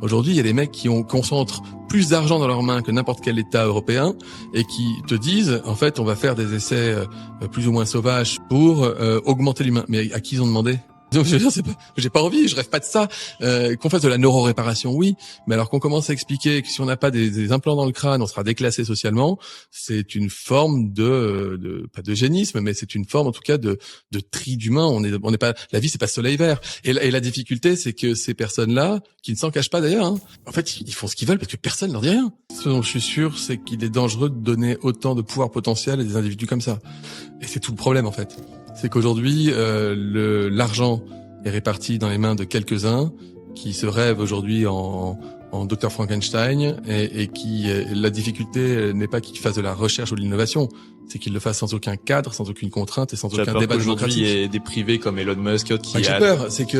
Aujourd'hui, il y a des mecs qui concentrent plus d'argent dans leurs mains que n'importe quel État européen et qui te disent, en fait, on va faire des essais plus ou moins sauvages pour augmenter l'humain. Mais à qui ils ont demandé? Donc, je veux dire, j'ai pas envie, je rêve pas de ça. Qu'on fasse de la neuroréparation, oui, mais alors qu'on commence à expliquer que si on n'a pas des implants dans le crâne, on sera déclassé socialement, c'est une forme de pas d'eugénisme, mais c'est une forme en tout cas de tri d'humain. On est pas, la vie c'est pas soleil vert. Et la difficulté, c'est que ces personnes-là, qui ne s'en cachent pas d'ailleurs, hein, en fait, ils font ce qu'ils veulent parce que personne leur dit rien. Ce dont je suis sûr, c'est qu'il est dangereux de donner autant de pouvoir potentiel à des individus comme ça. Et c'est tout le problème en fait. C'est qu'aujourd'hui, l'argent est réparti dans les mains de quelques-uns qui se rêvent aujourd'hui en Dr Frankenstein et qui la difficulté n'est pas qu'ils fassent de la recherche ou de l'innovation, c'est qu'ils le fassent sans aucun cadre, sans aucune contrainte et sans aucun débat démocratique. Aujourd'hui, il y a des privés comme Elon Musk qui j'ai peur, c'est que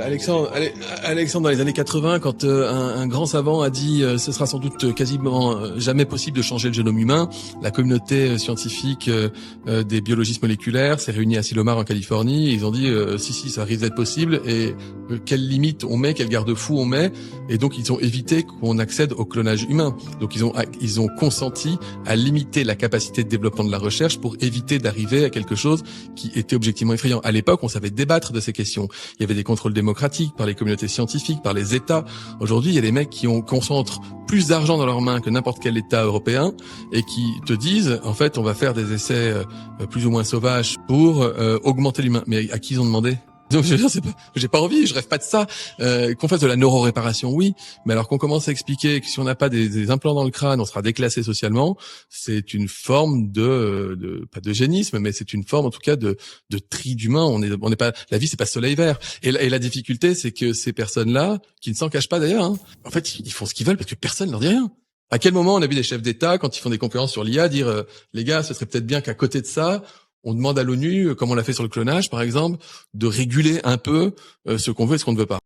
Alexandre dans les années 80, quand un grand savant a dit ce sera sans doute quasiment jamais possible de changer le génome humain, la communauté scientifique des biologistes moléculaires s'est réunie à Silomar en Californie et ils ont dit si ça risque d'être possible et quelles limites on met, quels garde-fous on met, et donc ils ont évité qu'on accède au clonage humain. Donc ils ont consenti à limiter la capacité de développement de la recherche pour éviter d'arriver à quelque chose qui était objectivement effrayant. À l'époque, on savait débattre de ces questions. Il y avait des contrôles démocratiques par les communautés scientifiques, par les États. Aujourd'hui, il y a des mecs qui concentrent plus d'argent dans leurs mains que n'importe quel État européen et qui te disent, en fait, on va faire des essais plus ou moins sauvages pour augmenter l'humain. Mais à qui ils ont demandé? Donc, je veux dire, j'ai pas envie, je rêve pas de ça. Qu'on fasse de la neuroréparation, oui, mais alors qu'on commence à expliquer que si on n'a pas des implants dans le crâne, on sera déclassé socialement, c'est une forme de pas d'eugénisme, mais c'est une forme en tout cas de tri d'humain. On est pas, la vie c'est pas soleil vert. Et la difficulté, c'est que ces personnes-là, qui ne s'en cachent pas d'ailleurs, hein, en fait, ils font ce qu'ils veulent parce que personne leur dit rien. À quel moment on a vu des chefs d'État, quand ils font des conférences sur l'IA, dire les gars, ce serait peut-être bien qu'à côté de ça, on demande à l'ONU, comme on l'a fait sur le clonage par exemple, de réguler un peu ce qu'on veut et ce qu'on ne veut pas.